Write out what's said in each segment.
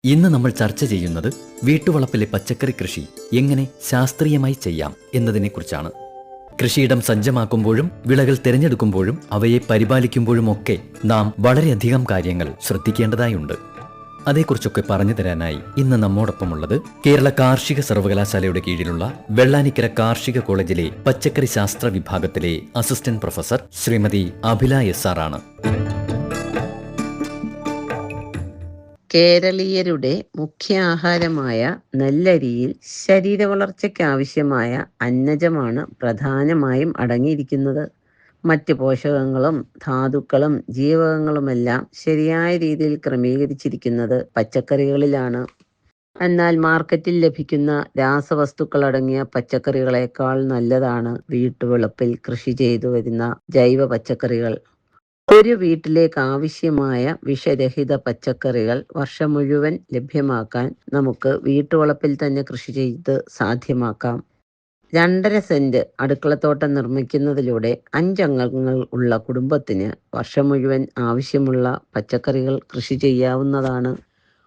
ഇന്ന് നമ്മൾ ചർച്ച ചെയ്യുന്നത് വീട്ടുവളപ്പിലെ പച്ചക്കറി കൃഷി എങ്ങനെ ശാസ്ത്രീയമായി ചെയ്യാം എന്നതിനെക്കുറിച്ചാണ്. കൃഷിയിടം സജ്ജമാക്കുമ്പോഴും വിളകൾ തിരഞ്ഞെടുക്കുമ്പോഴും അവയെ പരിപാലിക്കുമ്പോഴുമൊക്കെ നാം വളരെയധികം കാര്യങ്ങൾ ശ്രദ്ധിക്കേണ്ടതായുണ്ട്. അതേക്കുറിച്ചൊക്കെ പറഞ്ഞു തരാനായി ഇന്ന് നമ്മോടൊപ്പമുള്ളത് കേരള കാർഷിക സർവകലാശാലയുടെ കീഴിലുള്ള വെള്ളാനിക്കര കാർഷിക കോളേജിലെ പച്ചക്കറി ശാസ്ത്ര വിഭാഗത്തിലെ assistant professor Shrimati Abhila S ആണ്. കേരളീയരുടെ മുഖ്യ ആഹാരമായ നെല്ലരിയിൽ ശരീരവളർച്ചയ്ക്കാവശ്യമായ അന്നജമാണ് പ്രധാനമായും അടങ്ങിയിരിക്കുന്നത്. മറ്റ് പോഷകങ്ങളും ധാതുക്കളും ജീവകങ്ങളുമെല്ലാം ശരിയായ രീതിയിൽ ക്രമീകരിച്ചിരിക്കുന്നത് പച്ചക്കറികളിലാണ്. എന്നാൽ മാർക്കറ്റിൽ ലഭിക്കുന്ന രാസവസ്തുക്കൾ അടങ്ങിയ പച്ചക്കറികളെക്കാൾ നല്ലതാണ് വീട്ടുവളപ്പിൽ കൃഷി ചെയ്തു വരുന്ന ജൈവ പച്ചക്കറികൾ. ഒരു വീട്ടിലേക്ക് ആവശ്യമായ വിഷരഹിത പച്ചക്കറികൾ വർഷം മുഴുവൻ ലഭ്യമാക്കാൻ നമുക്ക് വീട്ടുവളപ്പിൽ തന്നെ കൃഷി ചെയ്ത് സാധ്യമാക്കാം. 2.5 സെന്റ് അടുക്കളത്തോട്ടം നിർമ്മിക്കുന്നതിലൂടെ 5 അംഗങ്ങൾ ഉള്ള കുടുംബത്തിന് വർഷം മുഴുവൻ ആവശ്യമുള്ള പച്ചക്കറികൾ കൃഷി ചെയ്യാവുന്നതാണ്.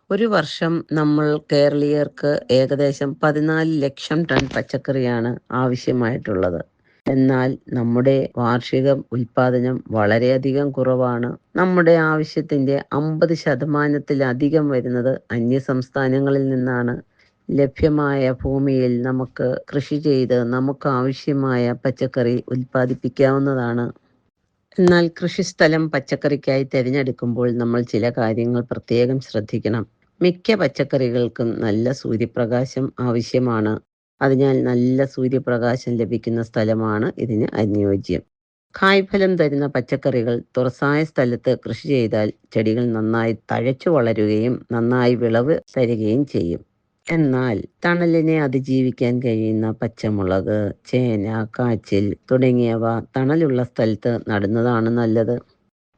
ഒരു വർഷം നമ്മൾ കേരളീയർക്ക് ഏകദേശം 14 ലക്ഷം ടൺ പച്ചക്കറിയാണ് ആവശ്യമായിട്ടുള്ളത്. എന്നാൽ നമ്മുടെ വാർഷിക ഉൽപാദനം വളരെയധികം കുറവാണ്. നമ്മുടെ ആവശ്യത്തിൻ്റെ 50% വരുന്നത് അന്യ സംസ്ഥാനങ്ങളിൽ നിന്നാണ്. ലഭ്യമായ ഭൂമിയിൽ നമുക്ക് കൃഷി ചെയ്ത് നമുക്ക് ആവശ്യമായ പച്ചക്കറി ഉൽപ്പാദിപ്പിക്കാവുന്നതാണ്. എന്നാൽ കൃഷിസ്ഥലം പച്ചക്കറിക്കായി തിരഞ്ഞെടുക്കുമ്പോൾ നമ്മൾ ചില കാര്യങ്ങൾ പ്രത്യേകം ശ്രദ്ധിക്കണം. മിക്ക പച്ചക്കറികൾക്കും നല്ല സൂര്യപ്രകാശം ആവശ്യമാണ്. അതിനാൽ നല്ല സൂര്യപ്രകാശം ലഭിക്കുന്ന സ്ഥലമാണ് ഇതിന് അനുയോജ്യം. കായ്ഫലം തരുന്ന പച്ചക്കറികൾ തുറസായ സ്ഥലത്ത് കൃഷി ചെയ്താൽ ചെടികൾ നന്നായി തഴച്ചു വളരുകയും നന്നായി വിളവ് തരികയും ചെയ്യും. എന്നാൽ തണലിനെ അതിജീവിക്കാൻ കഴിയുന്ന പച്ചമുളക്, ചേന, കാച്ചിൽ തുടങ്ങിയവ തണലുള്ള സ്ഥലത്ത് നടുന്നതാണ് നല്ലത്.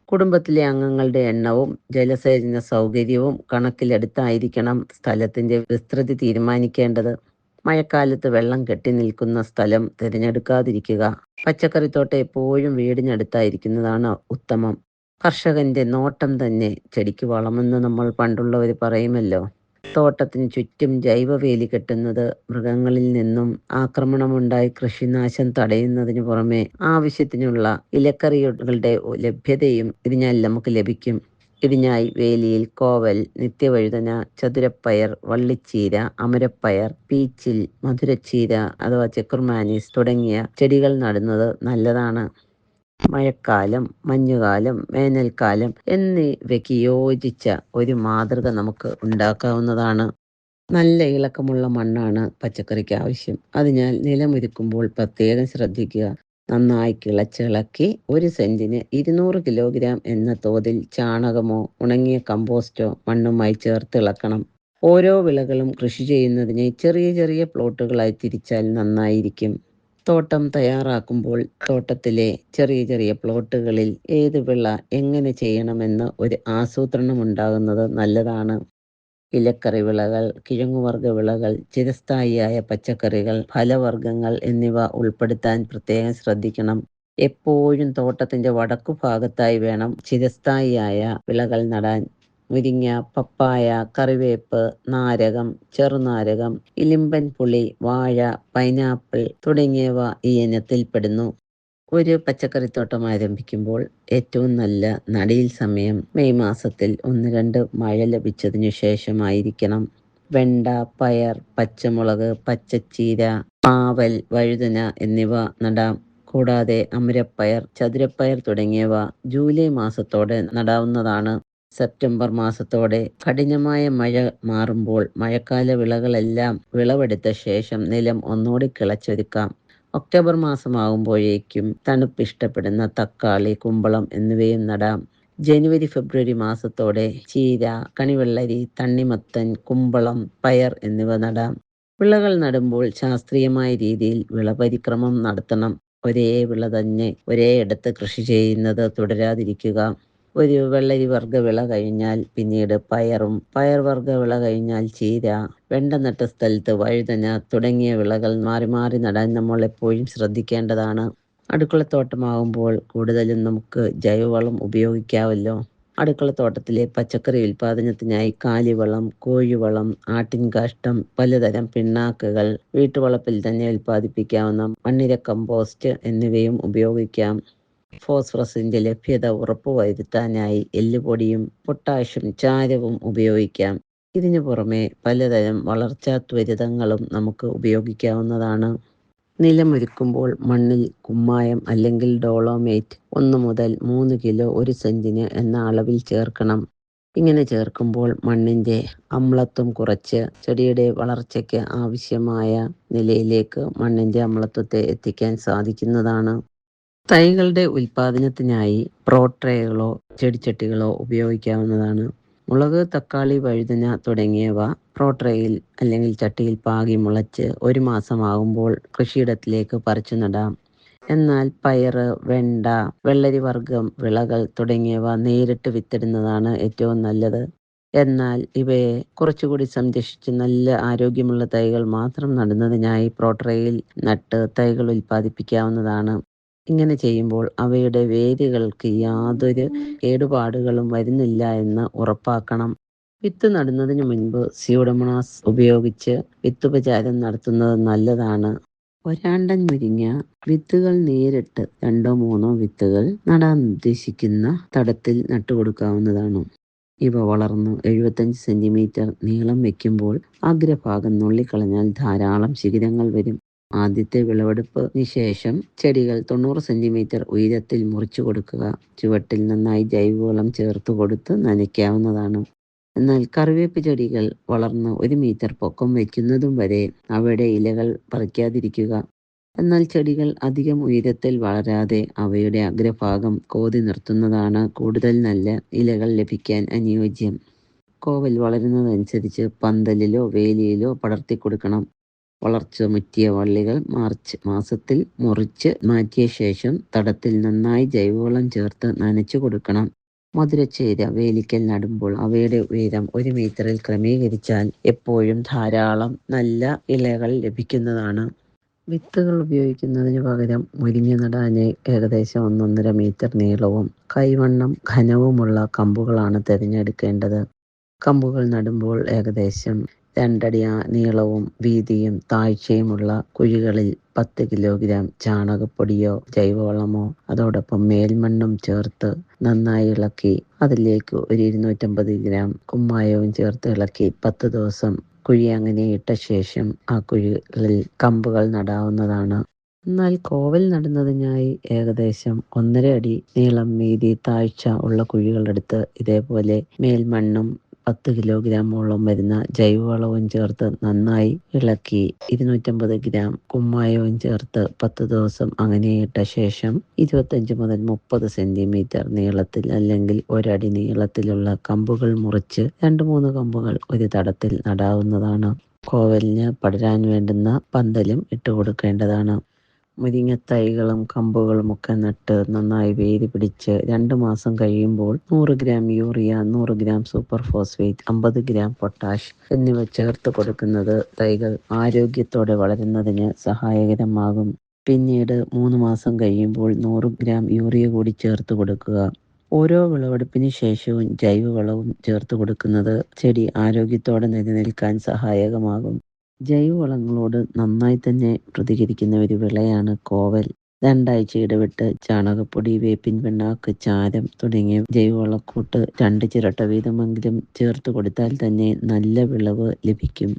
കുടുംബത്തിലെ അംഗങ്ങളുടെ എണ്ണവും ജലസേചന സൗകര്യവും കണക്കിലെടുത്തായിരിക്കണം സ്ഥലത്തിൻ്റെ വിസ്തൃതി തീരുമാനിക്കേണ്ടത്. മഴക്കാലത്ത് വെള്ളം കെട്ടി നിൽക്കുന്ന സ്ഥലം തിരഞ്ഞെടുക്കാതിരിക്കുക. പച്ചക്കറിത്തോട്ടം എപ്പോഴും വീടിനടുത്തായിരിക്കുന്നതാണ് ഉത്തമം. കർഷകന്റെ നോട്ടം തന്നെ ചെടിക്ക് വളമെന്ന് നമ്മൾ പണ്ടുള്ളവർ പറയുമല്ലോ. തോട്ടത്തിന് ചുറ്റും ജൈവവേലി കെട്ടുന്നത് മൃഗങ്ങളിൽ നിന്നും ആക്രമണമുണ്ടായി കൃഷിനാശം തടയുന്നതിന് പുറമെ ആവശ്യത്തിനുള്ള ഇലക്കറികളുടെ ലഭ്യതയും ഇതിനാൽ നമുക്ക് ലഭിക്കും. ഇതിനായി വേലിയിൽ കോവൽ, നിത്യവഴുതന, ചതുരപ്പയർ, വള്ളിച്ചീര, അമരപ്പയർ, പീച്ചിൽ, മധുരച്ചീര അഥവാ ചെക്കുർമാനീസ് തുടങ്ങിയ ചെടികൾ നടുന്നത് നല്ലതാണ്. മഴക്കാലം, മഞ്ഞുകാലം, വേനൽക്കാലം എന്നിവയ്ക്ക് യോജിച്ച ഒരു മാതൃക നമുക്ക് ഉണ്ടാക്കാവുന്നതാണ്. നല്ല ഇളക്കമുള്ള മണ്ണാണ് പച്ചക്കറിക്ക് ആവശ്യം. അതിനാൽ നിലമൊരുക്കുമ്പോൾ പ്രത്യേകം ശ്രദ്ധിക്കുക. നന്നായി കിളച്ചിളക്കി 1 സെന്റിന് 200 കിലോഗ്രാം എന്ന തോതിൽ ചാണകമോ ഉണങ്ങിയ കമ്പോസ്റ്റോ മണ്ണുമായി ചേർത്ത് ഇളക്കണം. ഓരോ വിളകളും കൃഷി ചെയ്യുന്നതിനെ ചെറിയ ചെറിയ പ്ലോട്ടുകളായി തിരിച്ചാൽ നന്നായിരിക്കും. തോട്ടം തയ്യാറാക്കുമ്പോൾ തോട്ടത്തിലെ ചെറിയ ചെറിയ പ്ലോട്ടുകളിൽ ഏത് വിള എങ്ങനെ ചെയ്യണമെന്ന് ഒരു ആസൂത്രണം ഉണ്ടാകുന്നത് നല്ലതാണ്. ഇലക്കറി വിളകൾ, കിഴങ്ങുവർഗ്ഗ വിളകൾ, ചിരസ്ഥായിയായ പച്ചക്കറികൾ, ഫലവർഗ്ഗങ്ങൾ എന്നിവ ഉൾപ്പെടുത്താൻ പ്രത്യേകം ശ്രദ്ധിക്കണം. എപ്പോഴും തോട്ടത്തിന്റെ വടക്കു ഭാഗത്തായി വേണം ചിരസ്ഥായിയായ വിളകൾ നടാൻ. മുരിങ്ങ, പപ്പായ, കറിവേപ്പ്, നാരകം, ചെറുനാരകം, ഇലിമ്പൻ പുളി, വാഴ, പൈനാപ്പിൾ തുടങ്ങിയവ ഈ ഇനത്തിൽപ്പെടുന്നു. ഒരു പച്ചക്കറിത്തോട്ടം ആരംഭിക്കുമ്പോൾ ഏറ്റവും നല്ല നടീൽ സമയം മെയ് മാസത്തിൽ 1-2 മഴ ലഭിച്ചതിനു ശേഷമായിരിക്കണം. വെണ്ട, പയർ, പച്ചമുളക്, പച്ചച്ചീര, പാവൽ, വഴുതന എന്നിവ നടാം. കൂടാതെ അമരപ്പയർ, ചതുരപ്പയർ തുടങ്ങിയവ ജൂലൈ മാസത്തോടെ നടാവുന്നതാണ്. സെപ്റ്റംബർ മാസത്തോടെ കഠിനമായ മഴ മാറുമ്പോൾ മഴക്കാല വിളകളെല്ലാം വിളവെടുത്ത ശേഷം നിലം ഒന്നുകൂടി കിളച്ചൊരുക്കാം. ഒക്ടോബർ മാസമാകുമ്പോഴേക്കും തണുപ്പ് ഇഷ്ടപ്പെടുന്ന തക്കാളി, കുമ്പളം എന്നിവയും നടാം. ജനുവരി ഫെബ്രുവരി മാസത്തോടെ ചീര, കണിവെള്ളരി, തണ്ണിമത്തൻ, കുമ്പളം, പയർ എന്നിവ നടാം. വിളകൾ നടുമ്പോൾ ശാസ്ത്രീയമായ രീതിയിൽ വിളപരിക്രമം നടത്തണം. ഒരേ വിള തന്നെ ഒരേ ഇടത്ത് കൃഷി ചെയ്യുന്നത് തുടരാതിരിക്കുക. ഒരു വെള്ളരി വർഗ്ഗ വിള കഴിഞ്ഞാൽ പിന്നീട് പയറും, പയർ വർഗ്ഗ വിള കഴിഞ്ഞാൽ ചീര, വെണ്ട നട്ട സ്ഥലത്ത് വഴുതന തുടങ്ങിയ വിളകൾ മാറി മാറി നടാൻ നമ്മൾ എപ്പോഴും ശ്രദ്ധിക്കേണ്ടതാണ്. അടുക്കളത്തോട്ടമാകുമ്പോൾ കൂടുതലും നമുക്ക് ജൈവവളം ഉപയോഗിക്കാമല്ലോ. അടുക്കളത്തോട്ടത്തിലെ പച്ചക്കറി ഉൽപാദനത്തിനായി കാലിവളം, കോഴിവളം, ആട്ടിൻകാഷ്ടം, പലതരം പിണ്ണാക്കുകൾ, വീട്ടുവളപ്പിൽ തന്നെ ഉൽപ്പാദിപ്പിക്കാവുന്ന മണ്ണിര കമ്പോസ്റ്റ് എന്നിവയും ഉപയോഗിക്കാം. ഫോസ്ഫറസിന്റെ ലഭ്യത ഉറപ്പുവരുത്താനായി എല്ലുപൊടിയും പൊട്ടാഷ്യം ചാരവും ഉപയോഗിക്കാം. ഇതിനു പുറമെ പലതരം വളർച്ചാ ത്വരിതങ്ങളും നമുക്ക് ഉപയോഗിക്കാവുന്നതാണ്. നിലമൊരുക്കുമ്പോൾ മണ്ണിൽ കുമ്മായം അല്ലെങ്കിൽ ഡോളോമേറ്റ് 1 മുതൽ 3 കിലോ 1 സെന്റിന് എന്ന അളവിൽ ചേർക്കണം. ഇങ്ങനെ ചേർക്കുമ്പോൾ മണ്ണിന്റെ അമ്ലത്വം കുറച്ച് ചെടിയുടെ വളർച്ചയ്ക്ക് ആവശ്യമായ നിലയിലേക്ക് മണ്ണിന്റെ അമ്ലത്വത്തെ എത്തിക്കാൻ സാധിക്കുന്നതാണ്. തൈകളുടെ ഉൽപാദനത്തിനായി പ്രോട്രേകളോ ചെടിച്ചട്ടികളോ ഉപയോഗിക്കാവുന്നതാണ്. മുളക്, തക്കാളി, വഴുതന തുടങ്ങിയവ പ്രോട്രേയിൽ അല്ലെങ്കിൽ ചട്ടിയിൽ പാകി മുളച്ച് 1 മാസമാകുമ്പോൾ കൃഷിയിടത്തിലേക്ക് പറിച്ചു നടാം. എന്നാൽ പയറ്, വെണ്ട, വെള്ളരി വർഗം വിളകൾ തുടങ്ങിയവ നേരിട്ട് വിത്തിടുന്നതാണ് ഏറ്റവും നല്ലത്. എന്നാൽ ഇവയെ കുറച്ചുകൂടി സംരക്ഷിച്ച് നല്ല ആരോഗ്യമുള്ള തൈകൾ മാത്രം നടുന്നതിനായി പ്രോട്രേയിൽ നട്ട് തൈകൾ ഉൽപ്പാദിപ്പിക്കാവുന്നതാണ്. ഇങ്ങനെ ചെയ്യുമ്പോൾ അവയുടെ വേരുകൾക്ക് യാതൊരു കേടുപാടുകളും വരുന്നില്ല എന്ന് ഉറപ്പാക്കണം. വിത്ത് നടുന്നതിന് മുൻപ് സ്യൂഡോമോണാസ് ഉപയോഗിച്ച് വിത്തുപചാരം നടത്തുന്നത് നല്ലതാണ്. ഒരാണ്ടൻ മുരിങ്ങ വിത്തുകൾ നേരിട്ട് 2-3 വിത്തുകൾ നടാൻ ഉദ്ദേശിക്കുന്ന തടത്തിൽ നട്ടുകൊടുക്കാവുന്നതാണ്. ഇവ വളർന്ന് 75 സെന്റിമീറ്റർ നീളം വയ്ക്കുമ്പോൾ അഗ്രഭാഗം നുള്ളിക്കളഞ്ഞാൽ ധാരാളം ശിഖരങ്ങൾ വരും. ആദ്യത്തെ വിളവെടുപ്പിന് ശേഷം ചെടികൾ 90 സെന്റിമീറ്റർ ഉയരത്തിൽ മുറിച്ചു കൊടുക്കുക. ചുവട്ടിൽ നന്നായി ജൈവവളം ചേർത്ത് കൊടുത്ത് നനയ്ക്കാവുന്നതാണ്. എന്നാൽ കറിവേപ്പ് ചെടികൾ വളർന്ന് 1 മീറ്റർ പൊക്കം വയ്ക്കുന്നതും വരെ അവയുടെ ഇലകൾ പറിക്കാതിരിക്കുക. എന്നാൽ ചെടികൾ അധികം ഉയരത്തിൽ വളരാതെ അവയുടെ അഗ്രഭാഗം കോതി നിർത്തുന്നതാണ് കൂടുതൽ നല്ല ഇലകൾ ലഭിക്കാൻ അനുയോജ്യം. കോവൽ വളരുന്നതനുസരിച്ച് പന്തലിലോ വേലിയിലോ പടർത്തി കൊടുക്കണം. വളർച്ച മുറ്റിയ വള്ളികൾ മാർച്ച് മാസത്തിൽ മുറിച്ച് മാറ്റിയ ശേഷം തടത്തിൽ നന്നായി ജൈവവളം ചേർത്ത് നനച്ചു കൊടുക്കണം. മധുരച്ചീര വേലിക്കൽ നടുമ്പോൾ അവയുടെ ഉയരം 1 മീറ്ററിൽ ക്രമീകരിച്ചാൽ എപ്പോഴും ധാരാളം നല്ല ഇലകൾ ലഭിക്കുന്നതാണ്. വിത്തുകൾ ഉപയോഗിക്കുന്നതിന് പകരം മുരിങ്ങ നടാനായി ഏകദേശം 1-1.5 മീറ്റർ നീളവും കൈവണ്ണം ഘനവുമുള്ള കമ്പുകളാണ് തിരഞ്ഞെടുക്കേണ്ടത്. കമ്പുകൾ നടുമ്പോൾ ഏകദേശം 2 അടി നീളവും വീതിയും താഴ്ചയുമുള്ള കുഴികളിൽ 10 കിലോഗ്രാം ചാണകപ്പൊടിയോ ജൈവവളമോ അതോടൊപ്പം മേൽമണ്ണും ചേർത്ത് നന്നായി ഇളക്കി അതിലേക്ക് ഒരു 250 ഗ്രാം കുമ്മായവും ചേർത്ത് ഇളക്കി 10 ദിവസം കുഴി അങ്ങനെ ഇട്ട ശേഷം ആ കുഴികളിൽ കമ്പുകൾ നടാവുന്നതാണ്. എന്നാൽ കോവൽ നടുന്നതിനായി ഏകദേശം 1.5 അടി നീളം, വീതി, താഴ്ച ഉള്ള കുഴികളെടുത്ത് ഇതേപോലെ മേൽമണ്ണും 10 കിലോഗ്രാമോളം വരുന്ന ജൈവവളവും ചേർത്ത് നന്നായി ഇളക്കി 250 ഗ്രാം കുമ്മായവും ചേർത്ത് 10 ദിവസം അങ്ങനെ ഇട്ട ശേഷം 25 മുതൽ 30 സെന്റിമീറ്റർ നീളത്തിൽ അല്ലെങ്കിൽ 1 അടി നീളത്തിലുള്ള കമ്പുകൾ മുറിച്ച് 2-3 കമ്പുകൾ ഒരു തടത്തിൽ നടാവുന്നതാണ്. കോവലിന് പടരാൻ വേണ്ടുന്ന പന്തലും ഇട്ടുകൊടുക്കേണ്ടതാണ്. മുരിങ്ങത്തൈകളും കമ്പുകളും ഒക്കെ നട്ട് നന്നായി വേര് പിടിച്ച് 2 മാസം കഴിയുമ്പോൾ 100 gram urea, 100 gram super phosphate, 50 gram potash എന്നിവ ചേർത്ത് കൊടുക്കുന്നത് തൈകൾ ആരോഗ്യത്തോടെ വളരുന്നതിന് സഹായകരമാകും. പിന്നീട് 3 മാസം കഴിയുമ്പോൾ 100 ഗ്രാം യൂറിയ കൂടി ചേർത്ത് കൊടുക്കുക. ഓരോ വിളവെടുപ്പിന് ശേഷവും ജൈവവളവും ചേർത്ത് കൊടുക്കുന്നത് ചെടി ആരോഗ്യത്തോടെ നിലനിൽക്കാൻ സഹായകമാകും. ജൈവവളങ്ങളോട് നന്നായി തന്നെ പ്രതികരിക്കുന്ന ഒരു വിളയാണ് കോവൽ. 2 ആഴ്ച ഇടവിട്ട് ചാണകപ്പൊടി, വേപ്പിൻ പിണ്ണാക്ക്, ചാരം തുടങ്ങിയ ജൈവവളക്കൂട്ട് 2 ചിരട്ട വീതമെങ്കിലും ചേർത്ത് കൊടുത്താൽ തന്നെ നല്ല വിളവ് ലഭിക്കും.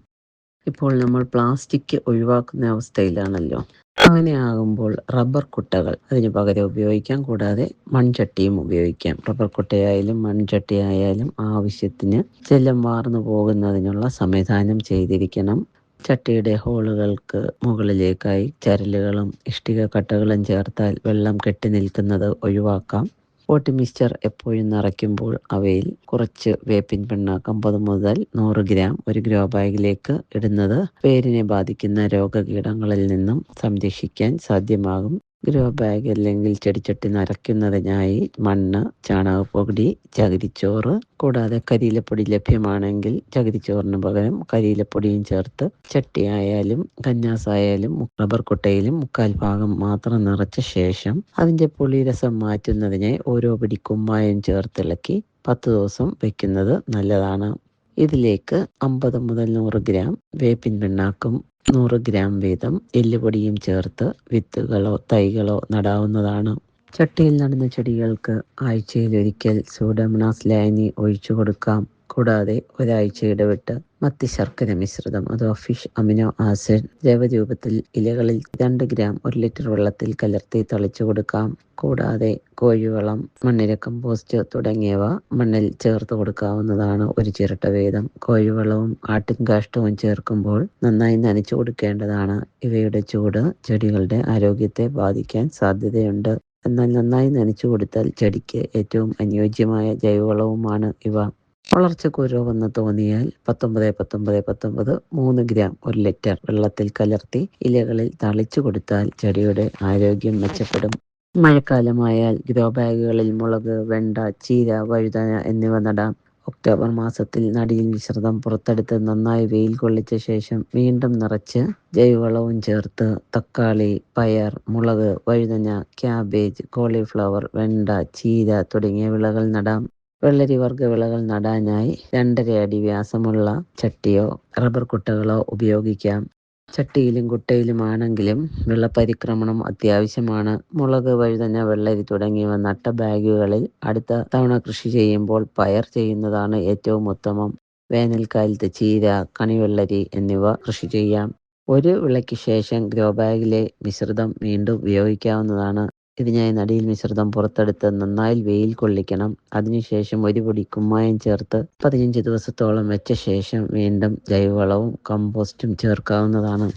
ഇപ്പോൾ നമ്മൾ പ്ലാസ്റ്റിക് ഒഴിവാക്കുന്ന അവസ്ഥയിലാണല്ലോ. അങ്ങനെ ആകുമ്പോൾ റബ്ബർ കുട്ടകൾ അതിന് പകരം ഉപയോഗിക്കാം. കൂടാതെ മൺചട്ടിയും ഉപയോഗിക്കാം. റബ്ബർ കുട്ടയായാലും മൺചട്ടിയായാലും ആവശ്യത്തിന് ജലം വാർന്നു പോകുന്നതിനുള്ള സംവിധാനം ചെയ്തിരിക്കണം. ചട്ടിയുടെ ഹോളുകൾക്ക് മുകളിലേക്കായി ചരലുകളും ഇഷ്ടിക കട്ടകളും ചേർത്താൽ വെള്ളം കെട്ടി നിൽക്കുന്നത് ഒഴിവാക്കാം. പോട്ട് മിക്സ്ചർ എപ്പോഴും നിറയ്ക്കുമ്പോൾ അവയിൽ കുറച്ച് വേപ്പിൻ പിണ്ണാക്ക് 50 മുതൽ 100 ഗ്രാം ഒരു ഗ്രോ ബാഗിലേക്ക് ഇടുന്നത് വേരിനെ ബാധിക്കുന്ന രോഗകീടങ്ങളിൽ നിന്നും സംരക്ഷിക്കാൻ സാധ്യമാകും. ഗ്രോ ബാഗ് അല്ലെങ്കിൽ ചെടിച്ചട്ടി നിറയ്ക്കുന്നതിനായി മണ്ണ്, ചാണകപ്പൊടി, ചകിരിച്ചോറ് കൂടാതെ കരിയിലപ്പൊടി ലഭ്യമാണെങ്കിൽ ചകിരിച്ചോറിന് പകരം കരിയിലപ്പൊടിയും ചേർത്ത് ചട്ടിയായാലും കന്നാസായാലും റബ്ബർ കുട്ടയിലും 3/4 ഭാഗം മാത്രം നിറച്ച ശേഷം അതിൻ്റെ പുളിരസം മാറ്റുന്നതിനായി ഓരോ പിടി കുമ്മായം ചേർത്തിളക്കി 10 ദിവസം വയ്ക്കുന്നത് നല്ലതാണ്. ഇതിലേക്ക് 50 മുതൽ 100 ഗ്രാം വേപ്പിൻ പിണ്ണാക്കും 100 ഗ്രാം വീതം എല്ലുപൊടിയും ചേർത്ത് വിത്തുകളോ തൈകളോ നടാവുന്നതാണ്. ചട്ടിയിൽ നടുന്ന ചെടികൾക്ക് ആഴ്ചയിലൊരിക്കൽ സൂഡോമോണാസ് ലായനി ഒഴിച്ചു കൊടുക്കാം. കൂടാതെ ഒരാഴ്ച ഇടവിട്ട് മത്തി ശർക്കര മിശ്രിതം അഥവാ ഫിഷ് അമിനോ ആസിഡ് ദ്രവരൂപത്തിൽ ഇലകളിൽ 2 ഗ്രാം 1 ലിറ്റർ വെള്ളത്തിൽ കലർത്തി തളിച്ചു കൊടുക്കാം. കൂടാതെ കോഴിവളം, മണ്ണിര കമ്പോസ്റ്റ് തുടങ്ങിയവ മണ്ണിൽ ചേർത്ത് കൊടുക്കാവുന്നതാണ്. ഒരു ചിരട്ട വീതം കോഴിവളവും ആട്ടിൻ കാഷ്ടവും ചേർക്കുമ്പോൾ നന്നായി നനച്ചു കൊടുക്കേണ്ടതാണ്. ഇവയുടെ ചൂട് ചെടികളുടെ ആരോഗ്യത്തെ ബാധിക്കാൻ സാധ്യതയുണ്ട്. എന്നാൽ നന്നായി നനച്ചു കൊടുത്താൽ ചെടിക്ക് ഏറ്റവും അനുയോജ്യമായ ജൈവവളവുമാണ് ഇവ. വളർച്ചക്കുറവെന്ന് തോന്നിയാൽ 19-19-19 3 ഗ്രാം 1 ലിറ്റർ വെള്ളത്തിൽ കലർത്തി ഇലകളിൽ തളിച്ചു കൊടുത്താൽ ചെടിയുടെ ആരോഗ്യം മെച്ചപ്പെടും. മഴക്കാലമായാൽ ഗ്രോ ബാഗുകളിൽ മുളക്, വെണ്ട, ചീര, വഴുതന എന്നിവ നടാം. ഒക്ടോബർ മാസത്തിൽ നടിയിൽ മിശ്രിതം പുറത്തെടുത്ത് നന്നായി വെയിൽ കൊള്ളിച്ച ശേഷം വീണ്ടും നിറച്ച് ജൈവവളവും ചേർത്ത് തക്കാളി, പയർ, മുളക്, വഴുതന, ക്യാബേജ്, കോളിഫ്ലവർ, വെണ്ട, ചീര തുടങ്ങിയ വിളകൾ നടാം. വെള്ളരി വർഗ്ഗ വിളകൾ നടാനായി 2.5 അടി വ്യാസമുള്ള ചട്ടിയോ റബ്ബർ കുട്ടകളോ ഉപയോഗിക്കാം. ചട്ടിയിലും കുട്ടയിലുമാണെങ്കിലും വെള്ളപരിക്രമണം അത്യാവശ്യമാണ്. മുളക്, വഴുതന, വെള്ളരി തുടങ്ങിയവ നട്ട ബാഗുകളിൽ അടുത്ത തവണ കൃഷി ചെയ്യുമ്പോൾ പയർ ചെയ്യുന്നതാണ് ഏറ്റവും ഉത്തമം. വേനൽക്കാലത്ത് ചീര, കണിവെള്ളരി എന്നിവ കൃഷി ചെയ്യാം. ഒരു വിളയ്ക്ക് ശേഷം ഗ്രോ ബാഗിലെ മിശ്രിതം വീണ്ടും ഉപയോഗിക്കാവുന്നതാണ്. ഇതിനായി നടിയിൽ മിശ്രിതം പുറത്തെടുത്ത് നന്നായി വെയിൽ കൊള്ളിക്കണം. അതിനുശേഷം ഒരു പൊടി കുമ്മായം ചേർത്ത് 15 ദിവസത്തോളം വെച്ച ശേഷം വീണ്ടും ജൈവവളവും കമ്പോസ്റ്റും ചേർക്കാവുന്നതാണ്.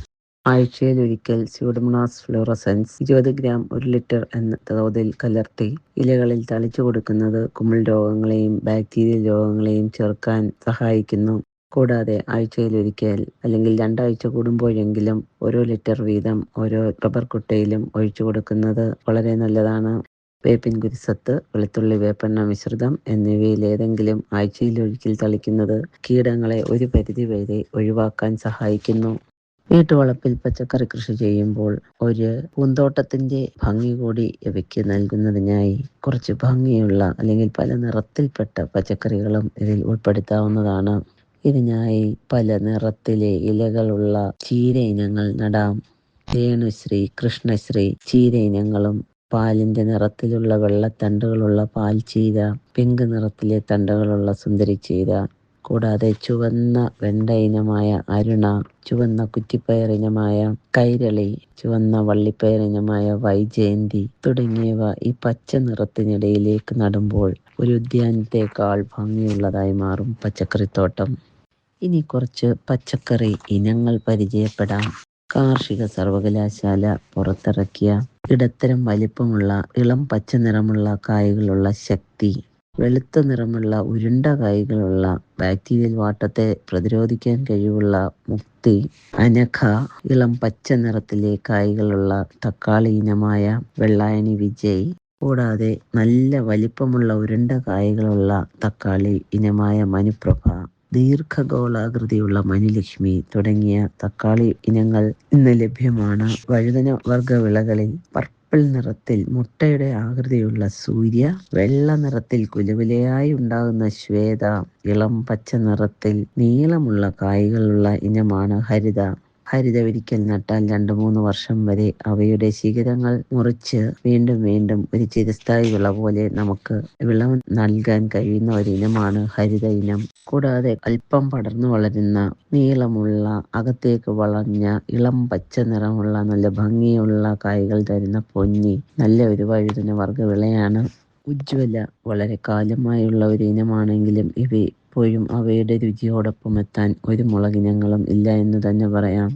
ആഴ്ചയിലൊരിക്കൽ സ്യൂഡോമോണാസ് ഫ്ലൂറസെൻസ് 20 ഗ്രാം 1 ലിറ്റർ എന്ന തോതിൽ കലർത്തി ഇലകളിൽ തളിച്ചു കൊടുക്കുന്നത് കുമിൾ രോഗങ്ങളെയും ബാക്ടീരിയൽ രോഗങ്ങളെയും ചെറുക്കാൻ സഹായിക്കുന്നു. കൂടാതെ ആഴ്ചയിലൊരിക്കൽ അല്ലെങ്കിൽ 2 ആഴ്ച കൂടുമ്പോഴെങ്കിലും 1 ലിറ്റർ വീതം ഓരോ റബ്ബർ കുട്ടയിലും ഒഴിച്ചു കൊടുക്കുന്നത് വളരെ നല്ലതാണ്. വേപ്പിൻ കുരുസത്ത്, വെളുത്തുള്ളി വേപ്പെണ്ണ മിശ്രിതം എന്നിവയിലേതെങ്കിലും ആഴ്ചയിലൊരിക്കൽ തളിക്കുന്നത് കീടങ്ങളെ ഒരു പരിധിവരെ ഒഴിവാക്കാൻ സഹായിക്കുന്നു. വീട്ടുവളപ്പിൽ പച്ചക്കറി കൃഷി ചെയ്യുമ്പോൾ ഒരു പൂന്തോട്ടത്തിന്റെ ഭംഗി കൂടി ഇവയ്ക്ക് നൽകുന്നതിനായി കുറച്ച് ഭംഗിയുള്ള അല്ലെങ്കിൽ പല നിറത്തിൽപ്പെട്ട പച്ചക്കറികളും ഇതിൽ ഉൾപ്പെടുത്താവുന്നതാണ്. ഇതിനായി പല നിറത്തിലെ ഇലകളുള്ള ചീര ഇനങ്ങൾ നടാം. രേണുശ്രീ, കൃഷ്ണശ്രീ ചീര ഇനങ്ങളും പാലിന്റെ നിറത്തിലുള്ള വെള്ളത്തണ്ടുകളുള്ള പാൽച്ചീര, പിങ്ക് നിറത്തിലെ തണ്ടുകളുള്ള സുന്ദരി ചീര, കൂടാതെ ചുവന്ന വെണ്ട ഇനമായ അരുണ, ചുവന്ന കുറ്റിപ്പയർ ഇനമായ കൈരളി, ചുവന്ന വള്ളിപ്പയർ ഇനമായ വൈജയന്തി തുടങ്ങിയവ ഈ പച്ച നിറത്തിനിടയിലേക്ക് നടുമ്പോൾ ഒരു ഉദ്യാനത്തേക്കാൾ ഭംഗിയുള്ളതായി മാറും പച്ചക്കറിത്തോട്ടം. ഇനി കുറച്ച് പച്ചക്കറി ഇനങ്ങൾ പരിചയപ്പെടാം. കാർഷിക സർവകലാശാല പുറത്തിറക്കിയ ഇടത്തരം വലിപ്പമുള്ള ഇളം പച്ച നിറമുള്ള കായ്കളുള്ള ശക്തി, വെളുത്ത നിറമുള്ള ഉരുണ്ട കായ്കളുള്ള ബാക്ടീരിയൽ വാട്ടത്തെ പ്രതിരോധിക്കാൻ കഴിവുള്ള മുക്തി, അനഘ, ഇളം പച്ച നിറത്തിലെ കായ്കളുള്ള തക്കാളി ഇനമായ വെള്ളായണി വിജയ്, കൂടാതെ നല്ല വലിപ്പമുള്ള ഉരുണ്ട കായ്കളുള്ള തക്കാളി ഇനമായ മനുപ്രഭ, ദീർഘഗോളാകൃതിയുള്ള മനുലക്ഷ്മി തുടങ്ങിയ തക്കാളി ഇനങ്ങൾ ഇന്ന് ലഭ്യമാണ്. വഴുതന വർഗ്ഗ വിളകളിൽ പർപ്പിൾ നിറത്തിൽ മുട്ടയുടെ ആകൃതിയുള്ള സൂര്യ, വെള്ള നിറത്തിൽ കുലകുലയായി ഉണ്ടാകുന്ന ശ്വേത, ഇളം പച്ച നിറത്തിൽ നീളമുള്ള കായ്കളുള്ള ഇനമാണ് ഹരിത. ഹരിത ഒരിക്കൽ നട്ടാൽ 2-3 വർഷം വരെ അവയുടെ ശിഖരങ്ങൾ മുറിച്ച് വീണ്ടും വീണ്ടും ഒരു ചിരസ്ഥായി വിള പോലെ നമുക്ക് വിളവ് നൽകാൻ കഴിയുന്ന ഒരു ഇനമാണ് ഹരിത ഇനം. കൂടാതെ അല്പം പടർന്നു വളരുന്ന നീളമുള്ള അകത്തേക്ക് വളഞ്ഞ ഇളം പച്ച നിറമുള്ള നല്ല ഭംഗിയുള്ള കായ്കൾ തരുന്ന പൊന്നി നല്ല ഒരു വഴുതന വർഗ്ഗ വിളയാണ്. ഉജ്ജ്വല വളരെ കാലമായുള്ള ഒരു ഇനമാണെങ്കിലും ഇപ്പോഴും അവയുടെ രുചിയോടൊപ്പം എത്താൻ ഒരു മുളകിനങ്ങളും ഇല്ല എന്ന് തന്നെ പറയാം.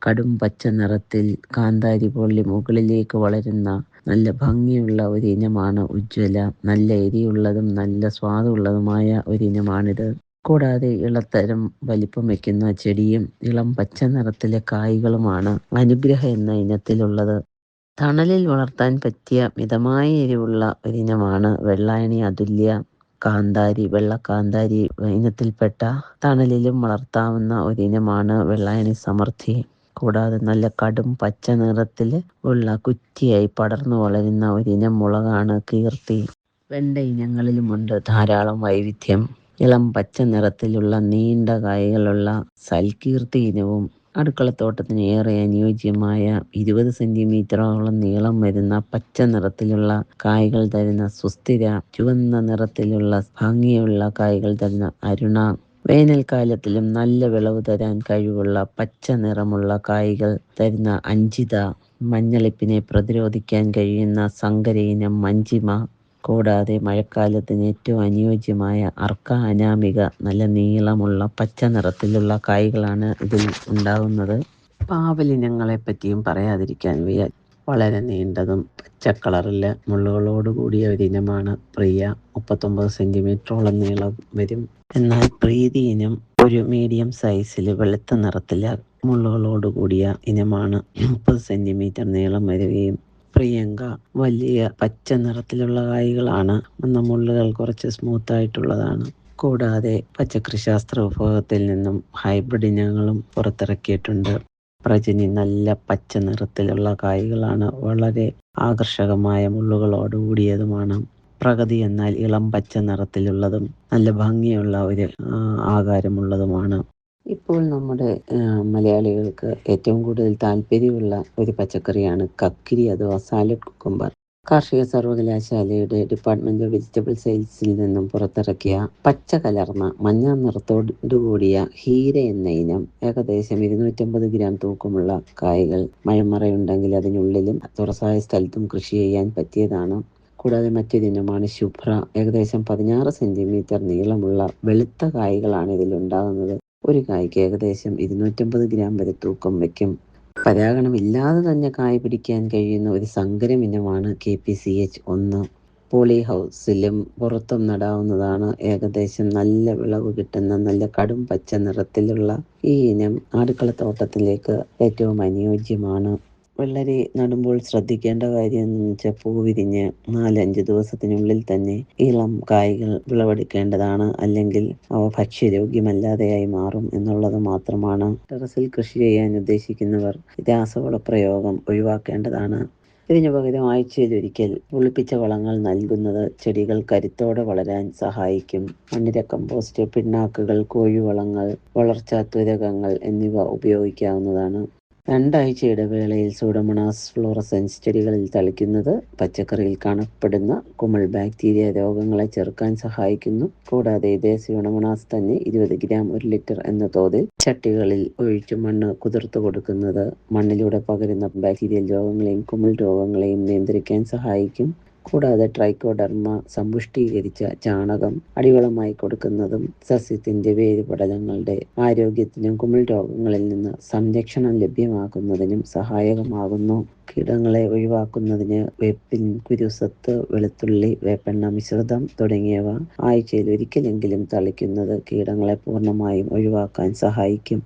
കടും പച്ച നിറത്തിൽ കാന്താരി പോലെ മുകളിലേക്ക് വളരുന്ന നല്ല ഭംഗിയുള്ള ഒരു ഇനമാണ് ഉജ്ജ്വല. നല്ല എരിയുള്ളതും നല്ല സ്വാദുള്ളതുമായ ഒരു ഇനമാണിത്. കൂടാതെ ഇളത്തരം വലിപ്പം വയ്ക്കുന്ന ചെടിയും ഇളം പച്ച നിറത്തിലെ കായ്കളുമാണ് അനുഗ്രഹ എന്ന ഇനത്തിലുള്ളത്. തണലിൽ വളർത്താൻ പറ്റിയ മിതമായ എരിവുള്ള ഒരിനമാണ് വെള്ളായണി അതുല്യ. കാന്താരി, വെള്ളക്കാന്താരി ഇനത്തിൽപ്പെട്ട തണലിലും വളർത്താവുന്ന ഒരിനമാണ് വെള്ളായണി സമൃദ്ധി. കൂടാതെ നല്ല കടും പച്ച നിറത്തിൽ ഉള്ള കുറ്റിയായി പടർന്നു വളരുന്ന ഒരിനം മുളകാണ് കീർത്തി. വെണ്ട ഇനങ്ങളിലുമുണ്ട് ധാരാളം വൈവിധ്യം. ഇളം പച്ച നിറത്തിലുള്ള നീണ്ട കായകളുള്ള സൽകീർത്തി ഇനവും അടുക്കളത്തോട്ടത്തിന് ഏറെ അനുയോജ്യമായ 20 സെന്റിമീറ്ററോളം നീളം വരുന്ന പച്ച നിറത്തിലുള്ള കായ്കൾ തരുന്ന സുസ്ഥിര, ചുവന്ന നിറത്തിലുള്ള ഭംഗിയുള്ള കായ്കൾ തരുന്ന അരുണ, വേനൽക്കാലത്തിലും നല്ല വിളവ് തരാൻ കഴിവുള്ള പച്ച നിറമുള്ള കായ്കൾ തരുന്ന അഞ്ചിത, മഞ്ഞളിപ്പിനെ പ്രതിരോധിക്കാൻ കഴിയുന്ന സങ്കരയിനം മഞ്ചിമ, കൂടാതെ മഴക്കാലത്തിന് ഏറ്റവും അനുയോജ്യമായ അർക്ക അനാമിക നല്ല നീളമുള്ള പച്ച നിറത്തിലുള്ള കായ്കളാണ് ഇതിൽ ഉണ്ടാകുന്നത്. പാവലിനങ്ങളെ പറ്റിയും പറയാതിരിക്കാൻ വയ്യ. വളരെ നീണ്ടതും പച്ച കളറിൽ മുള്ളുകളോട് കൂടിയ ഒരിനമാണ് പ്രിയ. 39 സെന്റിമീറ്ററോളം നീളം വരും. എന്നാൽ പ്രീതി ഇനം ഒരു മീഡിയം സൈസിൽ വെളുത്ത നിറത്തിൽ മുള്ളുകളോട് കൂടിയ ഇനമാണ്. 30 സെന്റിമീറ്റർ നീളം വരികയും പ്രിയങ്ക വലിയ പച്ച നിറത്തിലുള്ള കായ്കളാണ്. മുള്ളുകൾ കുറച്ച് സ്മൂത്ത് ആയിട്ടുള്ളതാണ്. കൂടാതെ പച്ചക്കറി ശാസ്ത്ര വിഭാഗത്തിൽ നിന്നും ഹൈബ്രിഡ് ഇനങ്ങളും പുറത്തിറക്കിയിട്ടുണ്ട്. പ്രജനി നല്ല പച്ച നിറത്തിലുള്ള കായ്കളാണ്. വളരെ ആകർഷകമായ മുള്ളുകളോട് കൂടിയതുമാണ്. പ്രഗതി എന്നാൽ ഇളം പച്ച നിറത്തിലുള്ളതും നല്ല ഭംഗിയുള്ള ഒരു ആകാരമുള്ളതുമാണ്. ഇപ്പോൾ നമ്മുടെ മലയാളികൾക്ക് ഏറ്റവും കൂടുതൽ താല്പര്യമുള്ള ഒരു പച്ചക്കറിയാണ് കക്കിരി അഥവാ സാലഡ് കുക്കുംബർ. കാർഷിക സർവകലാശാലയുടെ ഡിപ്പാർട്ട്മെന്റ് ഓഫ് വെജിറ്റബിൾ സയൻസിൽ നിന്നും പുറത്തിറക്കിയ പച്ച കലർന്ന മഞ്ഞ നിറത്തോടുകൂടിയ ഹീര എന്ന ഇനം ഏകദേശം 250 ഗ്രാം തൂക്കമുള്ള കായ്കൾ മഴമറയുണ്ടെങ്കിൽ അതിനുള്ളിലും തുറസായ സ്ഥലത്തും കൃഷി ചെയ്യാൻ പറ്റിയതാണ്. കൂടാതെ മറ്റൊരിനമാണ് ശുഭ്ര. ഏകദേശം 16 സെന്റിമീറ്റർ നീളമുള്ള വെളുത്ത കായ്കളാണ് ഇതിലുണ്ടാകുന്നത്. ഒരു കായ്ക്ക് ഏകദേശം 250 ഗ്രാം വരെ തൂക്കം വയ്ക്കും. പരാഗണമില്ലാതെ തന്നെ കായ പിടിക്കാൻ കഴിയുന്ന ഒരു സങ്കരം ഇനമാണ് KPCH 1. പോളി ഹൗസിലും പുറത്തും നടാവുന്നതാണ്. ഏകദേശം നല്ല വിളവ് കിട്ടുന്ന നല്ല കടും പച്ച നിറത്തിലുള്ള ഈ ഇനം അടുക്കളത്തോട്ടത്തിലേക്ക് ഏറ്റവും അനുയോജ്യമാണ്. വെള്ളരി നടുമ്പോൾ ശ്രദ്ധിക്കേണ്ട കാര്യം എന്ന് വെച്ചാൽ പൂ വിരിഞ്ഞ് 4-5 ദിവസത്തിനുള്ളിൽ തന്നെ ഇളം കായ്കൾ വിളവെടുക്കേണ്ടതാണ്. അല്ലെങ്കിൽ അവ ഭക്ഷ്യയോഗ്യമല്ലാതെയായി മാറും എന്നുള്ളത് മാത്രമാണ്. ടെറസിൽ കൃഷി ചെയ്യാൻ ഉദ്ദേശിക്കുന്നവർ രാസവള പ്രയോഗം ഒഴിവാക്കേണ്ടതാണ്. ഇതിനു പകരം ആഴ്ചയിലൊരിക്കൽ പുളിപ്പിച്ച വളങ്ങൾ നൽകുന്നത് ചെടികൾ കരുത്തോടെ വളരാൻ സഹായിക്കും. മണ്ണിര കമ്പോസ്റ്റ്, പിണ്ണാക്കുകൾ, കോഴിവളങ്ങൾ, വളർച്ചാത്വരകങ്ങൾ എന്നിവ ഉപയോഗിക്കാവുന്നതാണ്. 2 ആഴ്ച ഇടവേളയിൽ സൂഡോമോണാസ് ഫ്ലോറസെൻസ് ചെടികളിൽ തളിക്കുന്നത് പച്ചക്കറിയിൽ കാണപ്പെടുന്ന കുമിൾ ബാക്ടീരിയ രോഗങ്ങളെ ചെറുക്കാൻ സഹായിക്കുന്നു. കൂടാതെ ഇതേ സ്യൂഡോമോണാസ് തന്നെ 20 ഗ്രാം 1 ലിറ്റർ എന്ന തോതിൽ ചട്ടികളിൽ ഒഴിച്ച് മണ്ണ് കുതിർത്ത് കൊടുക്കുന്നത് മണ്ണിലൂടെ പകരുന്ന ബാക്ടീരിയൽ രോഗങ്ങളെയും കുമിൾ രോഗങ്ങളെയും നിയന്ത്രിക്കാൻ സഹായിക്കും. കൂടാതെ ട്രൈക്കോഡർമ സമ്പുഷ്ടീകരിച്ച ചാണകം അടിവളമായി കൊടുക്കുന്നതും സസ്യത്തിന്റെ വേരുപടലങ്ങളുടെ ആരോഗ്യത്തിനും കുമിൾ രോഗങ്ങളിൽ നിന്ന് സംരക്ഷണം ലഭ്യമാക്കുന്നതിനും സഹായകമാകുന്നു. കീടങ്ങളെ ഒഴിവാക്കുന്നതിന് വേപ്പിൻ കുരുസത്ത്, വെളുത്തുള്ളി, വേപ്പെണ്ണ മിശ്രിതം തുടങ്ങിയവ ആഴ്ചയിൽ ഒരിക്കലെങ്കിലും തളിക്കുന്നത് കീടങ്ങളെ പൂർണ്ണമായും ഒഴിവാക്കാൻ സഹായിക്കും.